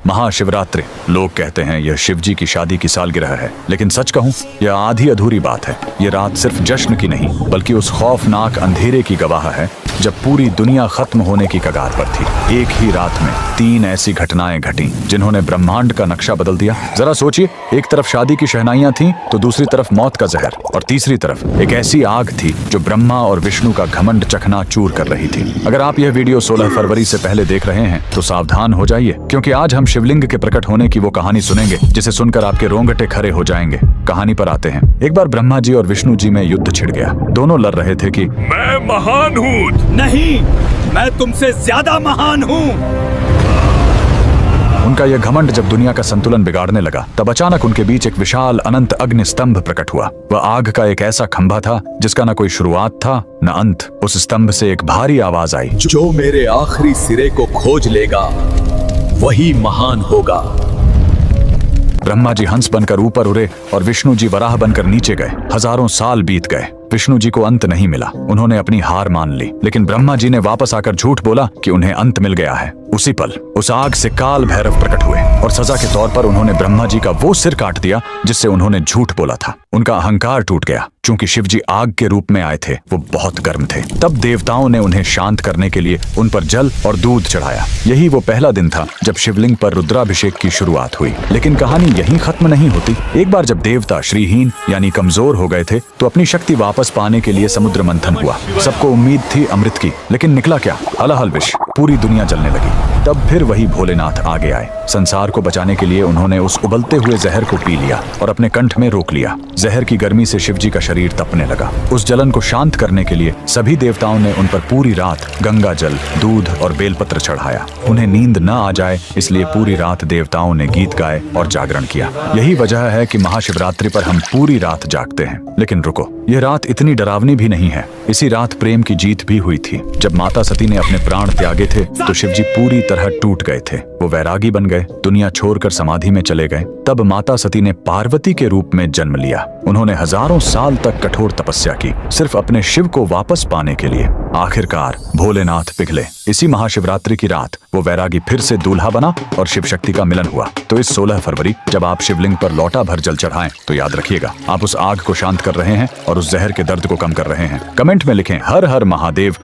महाशिवरात्रि। लोग कहते हैं यह शिवजी की शादी की सालगिरह है, लेकिन सच कहूं यह आधी अधूरी बात है। ये रात सिर्फ जश्न की नहीं बल्कि उस खौफनाक अंधेरे की गवाह है जब पूरी दुनिया खत्म होने की कगार पर थी। एक ही रात में 3 ऐसी घटनाएं घटी जिन्होंने ब्रह्मांड का नक्शा बदल दिया। जरा सोचिए, एक तरफ शादी की शहनाइयां थीं, तो दूसरी तरफ मौत का जहर, और तीसरी तरफ एक ऐसी आग थी जो ब्रह्मा और विष्णु का घमंड चकनाचूर कर रही थी। अगर आप यह वीडियो 16 फरवरी से पहले देख रहे हैं तो सावधान हो जाइए, क्योंकि आज हम शिवलिंग के प्रकट होने की वो कहानी सुनेंगे जिसे सुनकर आपके रोंगटे खड़े हो जाएंगे। कहानी पर आते हैं। एक बार ब्रह्मा जी और विष्णु जी में युद्ध छिड़ गया। दोनों लड़ रहे थे कि मैं महान हूँ। नहीं, मैं तुमसे ज्यादा महान हूँ। उनका यह घमंड जब दुनिया का संतुलन बिगाड़ने लगा, तब अचानक उनके बीच एक विशाल अनंत अग्नि स्तंभ प्रकट हुआ। वह आग का एक ऐसा खंभा था जिसका न कोई शुरुआत था न अंत। उस स्तंभ से एक भारी आवाज आई, जो मेरे आखिरी सिरे को खोज लेगा वही महान होगा। ब्रह्मा जी हंस बनकर ऊपर उड़े और विष्णु जी वराह बनकर नीचे गए। हजारों साल बीत गए, विष्णु जी को अंत नहीं मिला। उन्होंने अपनी हार मान ली, लेकिन ब्रह्मा जी ने वापस आकर झूठ बोला कि उन्हें अंत मिल गया है। उसी पल उस आग से काल भैरव प्रकट हुए और सजा के तौर पर उन्होंने ब्रह्मा जी का वो सिर काट दिया जिससे उन्होंने झूठ बोला था। उनका अहंकार टूट गया। चूंकि शिवजी आग के रूप में आए थे, वो बहुत गर्म थे। तब देवताओं ने उन्हें शांत करने के लिए उन पर जल और दूध चढ़ाया। यही वो पहला दिन था जब शिवलिंग पर रुद्राभिषेक की शुरुआत हुई। लेकिन कहानी यहीं खत्म नहीं होती। एक बार जब देवता श्रीहीन यानी कमजोर हो गए थे, तो अपनी शक्ति वापस पाने के लिए समुद्र मंथन हुआ। सबको उम्मीद थी अमृत की, लेकिन निकला क्या? हलाहल विष। पूरी दुनिया जलने लगी। तब फिर वही भोलेनाथ आगे आए। संसार को बचाने के लिए उन्होंने उस उबलते हुए जहर को पी लिया और अपने कंठ में रोक लिया। जहर की गर्मी से शिवजी का शरीर तपने लगा। उस जलन को शांत करने के लिए सभी देवताओं ने उन पर पूरी रात गंगा जल, दूध और बेलपत्र चढ़ाया। उन्हें नींद न आ जाए इसलिए पूरी रात देवताओं ने गीत गाए और जागरण किया। यही वजह है कि महाशिवरात्रि पर हम पूरी रात जागते हैं। लेकिन रुको, यह रात इतनी डरावनी भी नहीं है। इसी रात प्रेम की जीत भी हुई थी। जब माता सती ने अपने प्राण त्यागे थे तो शिवजी पूरी तरह टूट गए थे। वो वैरागी बन गए, दुनिया छोड़कर समाधि में चले गए। तब माता सती ने पार्वती के रूप में जन्म लिया। उन्होंने हजारों साल तक कठोर तपस्या की, सिर्फ अपने शिव को वापस पाने के लिए। आखिरकार भोलेनाथ पिघले। इसी महाशिवरात्रि की रात वो वैरागी फिर से दूल्हा बना और शिव शक्ति का मिलन हुआ। तो इस 16 फरवरी जब आप शिवलिंग पर लौटा भर जल चढ़ाएं, तो याद रखिएगा, आप उस आग को शांत कर रहे हैं और उस जहर के दर्द को कम कर रहे हैं। कमेंट में लिखें हर हर महादेव